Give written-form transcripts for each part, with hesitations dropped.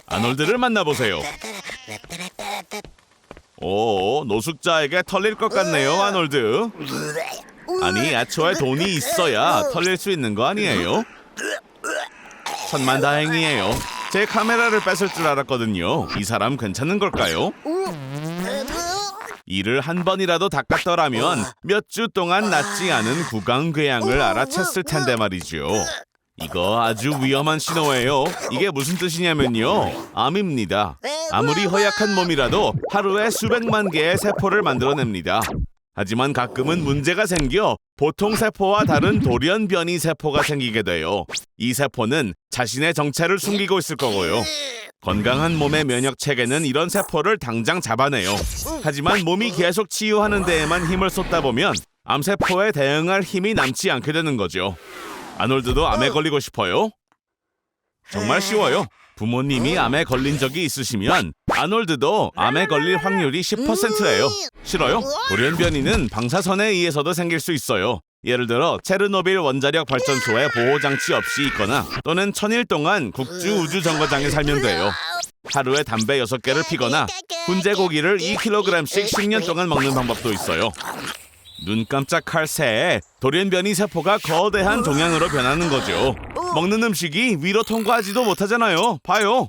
아놀드를 만나보세요. 오, 노숙자에게 털릴 것 같네요, 아놀드. 아니, 애초에 돈이 있어야 털릴 수 있는 거 아니에요? 천만다행이에요. 제 카메라를 뺏을 줄 알았거든요. 이 사람 괜찮은 걸까요? 이를 한 번이라도 닦았더라면 몇 주 동안 낫지 않은 구강궤양을 알아챘을 텐데 말이죠. 이거 아주 위험한 신호예요. 이게 무슨 뜻이냐면요, 암입니다. 아무리 허약한 몸이라도 하루에 수백만 개의 세포를 만들어냅니다. 하지만 가끔은 문제가 생겨 보통 세포와 다른 돌연변이 세포가 생기게 돼요. 이 세포는 자신의 정체를 숨기고 있을 거고요. 건강한 몸의 면역 체계는 이런 세포를 당장 잡아내요. 하지만 몸이 계속 치유하는 데에만 힘을 쏟다 보면 암세포에 대응할 힘이 남지 않게 되는 거죠. 아놀드도 암에 걸리고 싶어요? 정말 쉬워요. 부모님이 암에 걸린 적이 있으시면 아놀드도 암에 걸릴 확률이 10%예요. 싫어요? 돌연변이는 방사선에 의해서도 생길 수 있어요. 예를 들어 체르노빌 원자력 발전소에 보호장치 없이 있거나 또는 1000일 동안 국주 우주정거장에 살면 돼요. 하루에 담배 6개를 피거나 훈제고기를 2kg씩 10년 동안 먹는 방법도 있어요. 눈 깜짝할 새에 돌연변이 세포가 거대한 종양으로 변하는 거죠. 먹는 음식이 위로 통과하지도 못하잖아요. 봐요.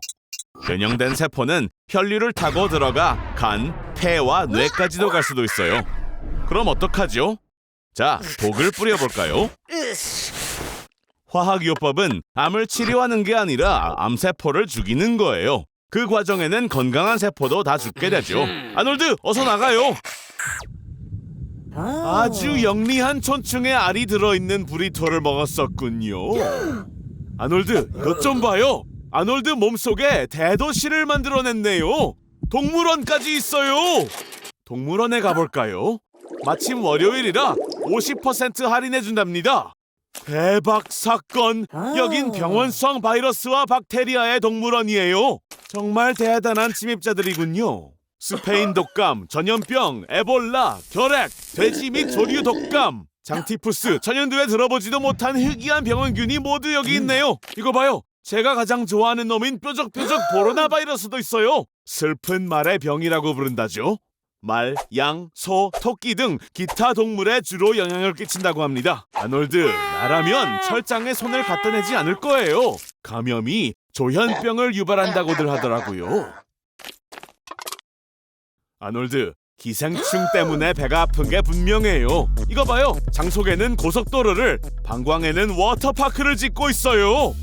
변형된 세포는 혈류를 타고 들어가 간, 폐와 뇌까지도 갈 수도 있어요. 그럼 어떡하죠? 자, 독을 뿌려볼까요? 화학요법은 암을 치료하는 게 아니라 암세포를 죽이는 거예요. 그 과정에는 건강한 세포도 다 죽게 되죠. 아놀드, 어서 나가요. 아주 영리한 촌충의 알이 들어있는 브리토를 먹었었군요. 아놀드, 이것 좀 봐요. 아놀드 몸속에 대도시를 만들어냈네요. 동물원까지 있어요. 동물원에 가볼까요? 마침 월요일이라 50% 할인해준답니다. 대박 사건! 여긴 병원성 바이러스와 박테리아의 동물원이에요. 정말 대단한 침입자들이군요. 스페인 독감, 전염병, 에볼라, 결핵, 돼지 및 조류 독감, 장티푸스, 천연두에 들어보지도 못한 희귀한 병원균이 모두 여기 있네요. 이거 봐요. 제가 가장 좋아하는 놈인 뾰족뾰족 보로나 바이러스도 있어요. 슬픈 말의 병이라고 부른다죠. 말, 양, 소, 토끼 등 기타 동물에 주로 영향을 끼친다고 합니다. 아놀드, 나라면 철장에 손을 갖다 내지 않을 거예요. 감염이 조현병을 유발한다고들 하더라고요. 아놀드, 기생충 때문에 배가 아픈 게 분명해요. 이거 봐요. 장속에는 고속도로를, 방광에는 워터파크를 짓고 있어요.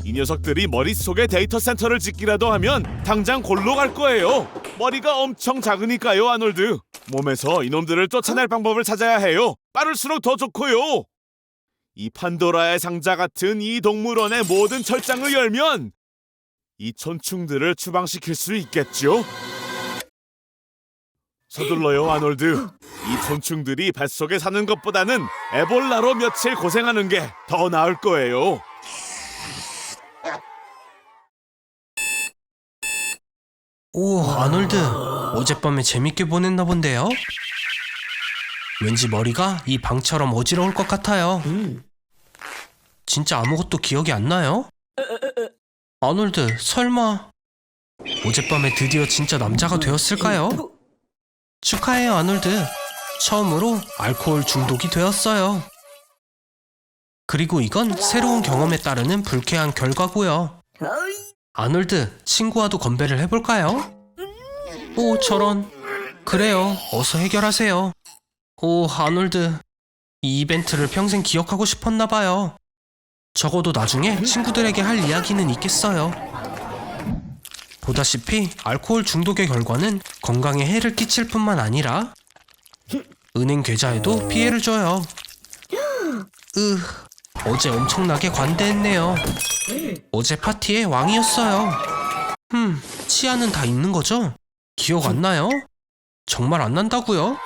이 녀석들이 머릿속에 데이터 센터를 짓기라도 하면 당장 골로 갈 거예요. 머리가 엄청 작으니까요, 아놀드. 몸에서 이놈들을 쫓아낼 방법을 찾아야 해요. 빠를수록 더 좋고요. 이 판도라의 상자 같은 이 동물원의 모든 철장을 열면 이 촌충들을 추방시킬 수 있겠죠? 서둘러요, 아놀드. 이 촌충들이 뱃속에 사는 것보다는 에볼라로 며칠 고생하는 게 더 나을 거예요. 오, 아놀드. 어젯밤에 재밌게 보냈나 본데요? 왠지 머리가 이 방처럼 어지러울 것 같아요. 진짜 아무것도 기억이 안 나요? 아놀드, 설마 어젯밤에 드디어 진짜 남자가 되었을까요? 축하해요, 아놀드. 처음으로 알코올 중독이 되었어요. 그리고 이건 새로운 경험에 따르는 불쾌한 결과고요. 아놀드, 친구와도 건배를 해볼까요? 오, 저런. 그래요, 어서 해결하세요. 오, 아놀드. 이 이벤트를 평생 기억하고 싶었나봐요. 적어도 나중에 친구들에게 할 이야기는 있겠어요. 보다시피 알코올 중독의 결과는 건강에 해를 끼칠 뿐만 아니라 은행 계좌에도 피해를 줘요. 어제 엄청나게 관대했네요. 어제 파티의 왕이었어요. 치아는 다 있는 거죠? 기억 안 나요? 정말 안 난다고요?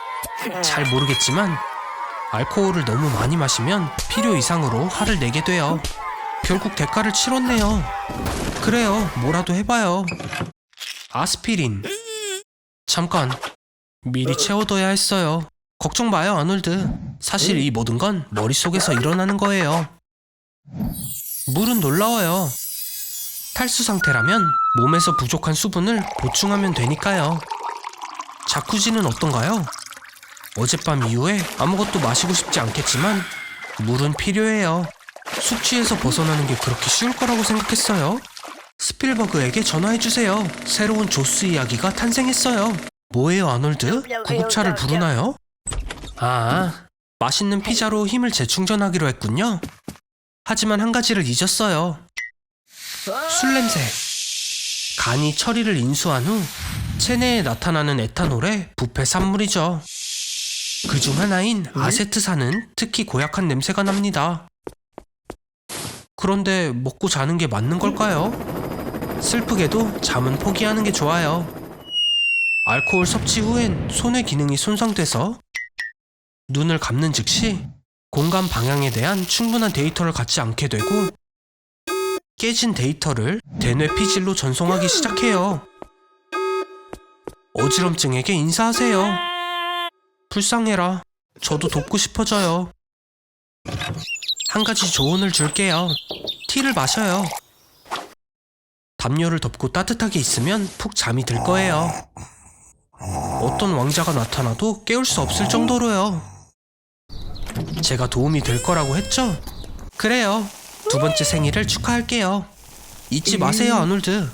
잘 모르겠지만 알코올을 너무 많이 마시면 필요 이상으로 화를 내게 돼요. 결국 대가를 치렀네요. 그래요, 뭐라도 해봐요. 아스피린. 잠깐, 미리 채워둬야 했어요. 걱정 마요, 아놀드. 사실 이 모든 건 머릿속에서 일어나는 거예요. 물은 놀라워요. 탈수 상태라면 몸에서 부족한 수분을 보충하면 되니까요. 자쿠지는 어떤가요? 어젯밤 이후에 아무것도 마시고 싶지 않겠지만 물은 필요해요. 숙취에서 벗어나는 게 그렇게 쉬울 거라고 생각했어요? 스필버그에게 전화해주세요. 새로운 조스 이야기가 탄생했어요. 뭐예요, 아놀드? 구급차를 부르나요? 아, 맛있는 피자로 힘을 재충전하기로 했군요. 하지만 한 가지를 잊었어요. 술 냄새. 간이 처리를 인수한 후 체내에 나타나는 에탄올의 부패 산물이죠. 그중 하나인 아세트산은 특히 고약한 냄새가 납니다. 그런데 먹고 자는 게 맞는 걸까요? 슬프게도 잠은 포기하는 게 좋아요. 알코올 섭취 후엔 손의 기능이 손상돼서 눈을 감는 즉시 공간 방향에 대한 충분한 데이터를 갖지 않게 되고 깨진 데이터를 대뇌 피질로 전송하기 시작해요. 어지럼증에게 인사하세요. 불쌍해라. 저도 돕고 싶어져요. 한 가지 조언을 줄게요. 티를 마셔요. 담요를 덮고 따뜻하게 있으면 푹 잠이 들 거예요. 어떤 왕자가 나타나도 깨울 수 없을 정도로요. 제가 도움이 될 거라고 했죠? 그래요. 두 번째 생일을 축하할게요. 잊지 마세요, 아놀드.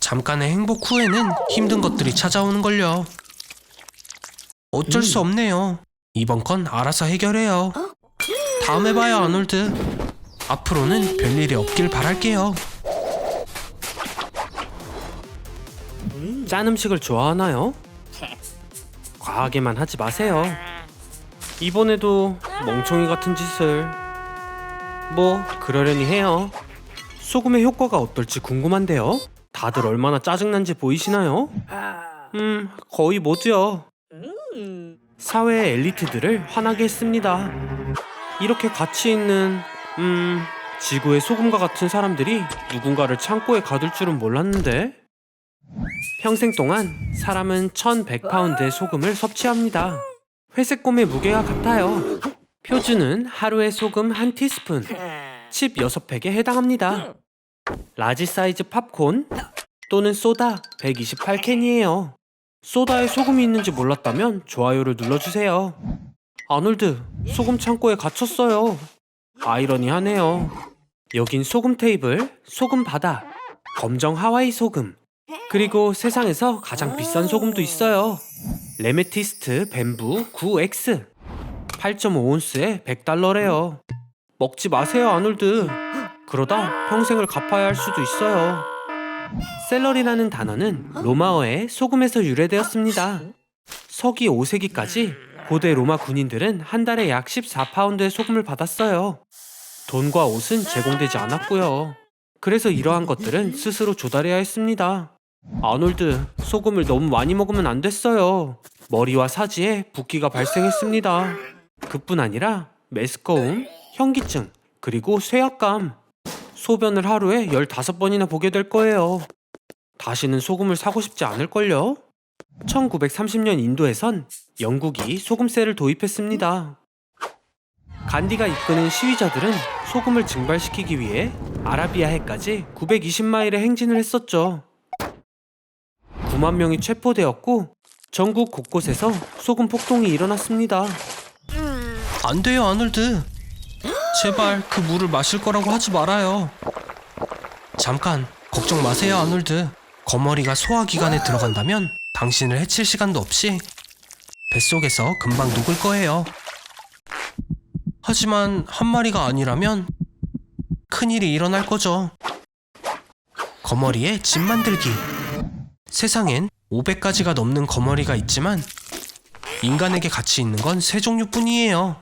잠깐의 행복 후에는 힘든 것들이 찾아오는걸요. 어쩔 수 없네요. 이번 건 알아서 해결해요. 다음에 봐요, 아놀드. 앞으로는 별일이 없길 바랄게요. 짠 음식을 좋아하나요? 과하게만 하지 마세요. 이번에도 멍청이 같은 짓을 뭐 그러려니 해요. 소금의 효과가 어떨지 궁금한데요. 다들 얼마나 짜증난지 보이시나요? 거의 모두요. 사회의 엘리트들을 화나게 했습니다. 이렇게 가치 있는 지구의 소금과 같은 사람들이 누군가를 창고에 가둘 줄은 몰랐는데. 평생 동안 사람은 1100파운드의 소금을 섭취합니다. 회색곰의 무게와 같아요. 표준은 하루에 소금 1티스푼, 칩 6팩에 해당합니다. 라지 사이즈 팝콘 또는 소다 128캔이에요. 소다에 소금이 있는지 몰랐다면 좋아요를 눌러주세요. 아놀드, 소금 창고에 갇혔어요. 아이러니하네요. 여긴 소금 테이블, 소금 바다, 검정 하와이 소금, 그리고 세상에서 가장 비싼 소금도 있어요. 레메티스트 뱀부 9X 8.5온스에 $100래요. 먹지 마세요, 아놀드. 그러다 평생을 갚아야 할 수도 있어요. 샐러리라는 단어는 로마어의 소금에서 유래되었습니다. 서기 5세기까지 고대 로마 군인들은 한 달에 약 14파운드의 소금을 받았어요. 돈과 옷은 제공되지 않았고요. 그래서 이러한 것들은 스스로 조달해야 했습니다. 아놀드, 소금을 너무 많이 먹으면 안 됐어요. 머리와 사지에 붓기가 발생했습니다. 그뿐 아니라 메스꺼움, 현기증, 그리고 쇠약감. 소변을 하루에 15번이나 보게 될 거예요. 다시는 소금을 사고 싶지 않을걸요? 1930년 인도에선 영국이 소금세를 도입했습니다. 간디가 이끄는 시위자들은 소금을 증발시키기 위해 아라비아해까지 920마일의 행진을 했었죠. 9만 명이 체포되었고 전국 곳곳에서 소금 폭동이 일어났습니다. 안 돼요, 아놀드. 제발 그 물을 마실 거라고 하지 말아요. 잠깐, 걱정 마세요, 아놀드. 거머리가 소화기관에 들어간다면 당신을 해칠 시간도 없이 뱃속에서 금방 녹을 거예요. 하지만 한 마리가 아니라면 큰일이 일어날 거죠. 거머리에 집 만들기. 세상엔 500가지가 넘는 거머리가 있지만 인간에게 가치 있는 건 3종류뿐이에요.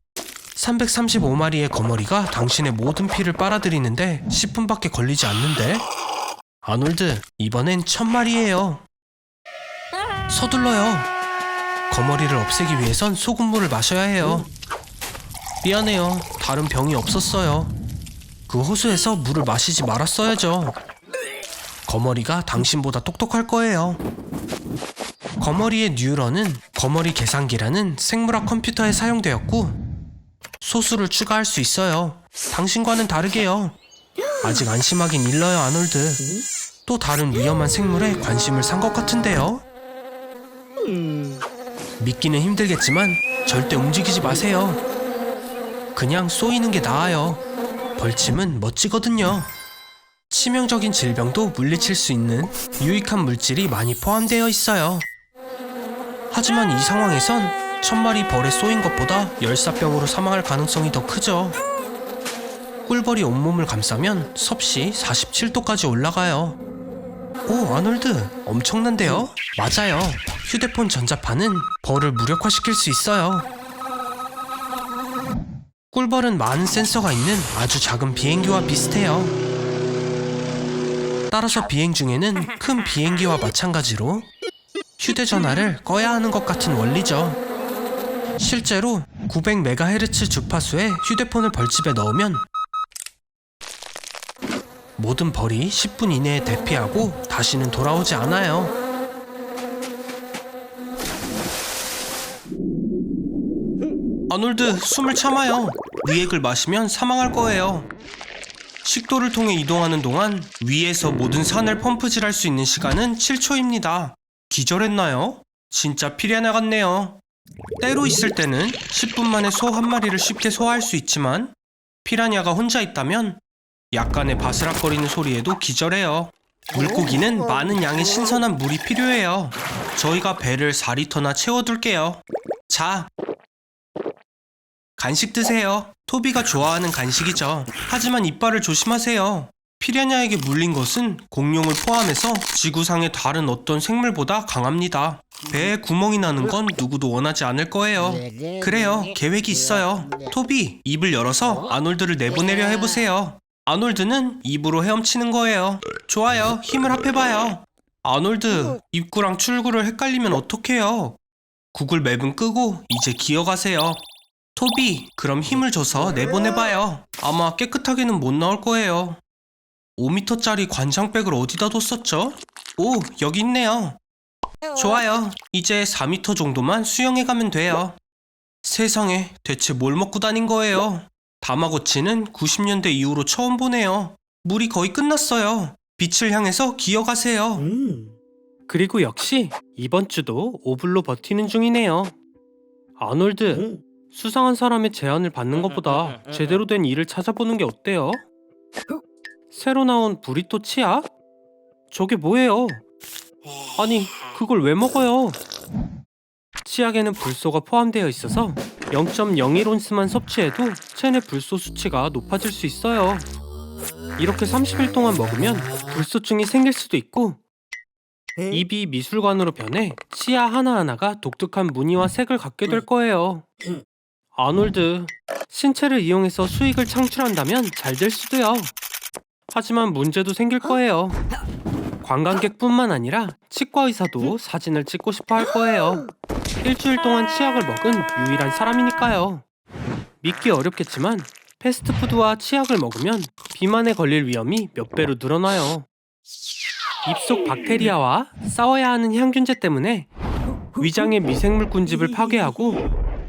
335마리의 거머리가 당신의 모든 피를 빨아들이는데 10분밖에 걸리지 않는데. 아놀드, 이번엔 1000마리예요. 서둘러요. 거머리를 없애기 위해선 소금물을 마셔야 해요. 미안해요. 다른 병이 없었어요. 그 호수에서 물을 마시지 말았어야죠. 거머리가 당신보다 똑똑할 거예요. 거머리의 뉴런은 거머리 계산기라는 생물학 컴퓨터에 사용되었고 소수를 추가할 수 있어요. 당신과는 다르게요. 아직 안심하긴 일러요, 아놀드. 또 다른 위험한 생물에 관심을 산 것 같은데요. 믿기는 힘들겠지만 절대 움직이지 마세요. 그냥 쏘이는 게 나아요. 벌침은 멋지거든요. 치명적인 질병도 물리칠 수 있는 유익한 물질이 많이 포함되어 있어요. 하지만 이 상황에선 1000마리 벌에 쏘인 것보다 열사병으로 사망할 가능성이 더 크죠. 꿀벌이 온몸을 감싸면 섭씨 47도까지 올라가요. 오, 아놀드, 엄청난데요? 맞아요. 휴대폰 전자파는 벌을 무력화시킬 수 있어요. 꿀벌은 많은 센서가 있는 아주 작은 비행기와 비슷해요. 따라서 비행 중에는 큰 비행기와 마찬가지로 휴대전화를 꺼야 하는 것 같은 원리죠. 실제로 900MHz 주파수의 휴대폰을 벌집에 넣으면 모든 벌이 10분 이내에 대피하고 다시는 돌아오지 않아요. 아놀드, 숨을 참아요. 위액을 마시면 사망할 거예요. 식도를 통해 이동하는 동안 위에서 모든 산을 펌프질할 수 있는 시간은 7초입니다. 기절했나요? 진짜 피레나 같네요. 때로 있을 때는 10분 만에 소 한 마리를 쉽게 소화할 수 있지만 피라냐가 혼자 있다면 약간의 바스락거리는 소리에도 기절해요. 물고기는 많은 양의 신선한 물이 필요해요. 저희가 배를 4리터나 채워둘게요. 자, 간식 드세요. 토비가 좋아하는 간식이죠. 하지만 이빨을 조심하세요. 피라냐에게 물린 것은 공룡을 포함해서 지구상의 다른 어떤 생물보다 강합니다. 배에 구멍이 나는 건 누구도 원하지 않을 거예요. 그래요, 계획이 있어요. 토비, 입을 열어서 아놀드를 내보내려 해보세요. 아놀드는 입으로 헤엄치는 거예요. 좋아요, 힘을 합해봐요. 아놀드, 입구랑 출구를 헷갈리면 어떡해요? 구글 맵은 끄고 이제 기어가세요. 토비, 그럼 힘을 줘서 내보내봐요. 아마 깨끗하게는 못 나올 거예요. 5m짜리 관장백을 어디다 뒀었죠? 오, 여기 있네요. 좋아요, 이제 4m 정도만 수영해가면 돼요. 세상에, 대체 뭘 먹고 다닌 거예요? 다마고치는 90년대 이후로 처음 보네요. 물이 거의 끝났어요. 빛을 향해서 기어가세요. 그리고 역시 이번 주도 오블로 버티는 중이네요. 아놀드, 수상한 사람의 제안을 받는 것보다 제대로 된 일을 찾아보는 게 어때요? 새로 나온 브리또 치약? 저게 뭐예요? 아니, 그걸 왜 먹어요? 치약에는 불소가 포함되어 있어서 0.01온스만 섭취해도 체내 불소 수치가 높아질 수 있어요. 이렇게 30일 동안 먹으면 불소증이 생길 수도 있고 입이 미술관으로 변해 치아 하나하나가 독특한 무늬와 색을 갖게 될 거예요. 아놀드, 신체를 이용해서 수익을 창출한다면 잘 될 수도요. 하지만 문제도 생길 거예요. 관광객뿐만 아니라 치과 의사도 사진을 찍고 싶어 할 거예요. 일주일 동안 치약을 먹은 유일한 사람이니까요. 믿기 어렵겠지만 패스트푸드와 치약을 먹으면 비만에 걸릴 위험이 몇 배로 늘어나요. 입속 박테리아와 싸워야 하는 향균제 때문에 위장의 미생물 군집을 파괴하고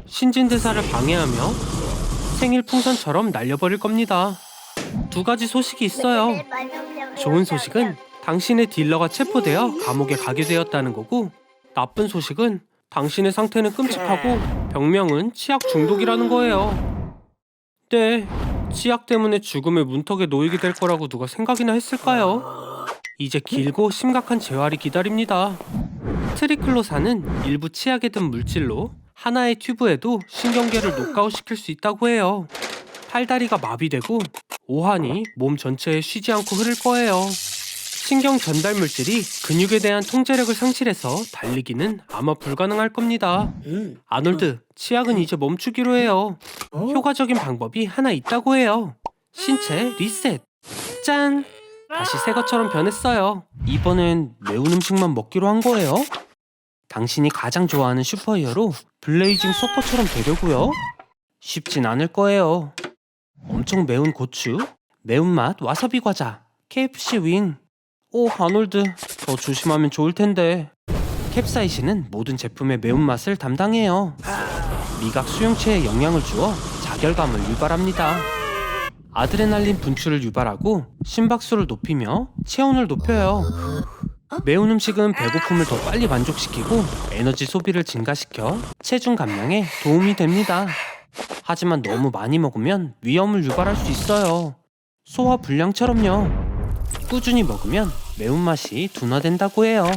신진대사를 방해하며 생일 풍선처럼 날려버릴 겁니다. 두 가지 소식이 있어요. 좋은 소식은 당신의 딜러가 체포되어 감옥에 가게 되었다는 거고, 나쁜 소식은 당신의 상태는 끔찍하고 병명은 치약 중독이라는 거예요. 네, 치약 때문에 죽음의 문턱에 놓이게 될 거라고 누가 생각이나 했을까요? 이제 길고 심각한 재활이 기다립니다. 트리클로산은 일부 치약에 든 물질로 하나의 튜브에도 신경계를 녹아웃시킬 수 있다고 해요. 팔다리가 마비되고 오한이 몸 전체에 쉬지 않고 흐를 거예요. 신경 전달 물질이 근육에 대한 통제력을 상실해서 달리기는 아마 불가능할 겁니다. 아놀드, 치약은 이제 멈추기로 해요. 효과적인 방법이 하나 있다고 해요. 신체 리셋. 짠! 다시 새 것처럼 변했어요. 이번엔 매운 음식만 먹기로 한 거예요. 당신이 가장 좋아하는 슈퍼히어로 블레이징 서퍼처럼 되려고요. 쉽진 않을 거예요. 엄청 매운 고추, 매운맛 와사비 과자, KFC 윙. 오, 아놀드, 더 조심하면 좋을 텐데. 캡사이신은 모든 제품의 매운맛을 담당해요. 미각 수용체에 영향을 주어 자결감을 유발합니다. 아드레날린 분출을 유발하고 심박수를 높이며 체온을 높여요. 매운 음식은 배고픔을 더 빨리 만족시키고 에너지 소비를 증가시켜 체중 감량에 도움이 됩니다. 하지만 너무 많이 먹으면 위험을 유발할 수 있어요. 소화 불량처럼요. 꾸준히 먹으면 매운맛이 둔화된다고 해요.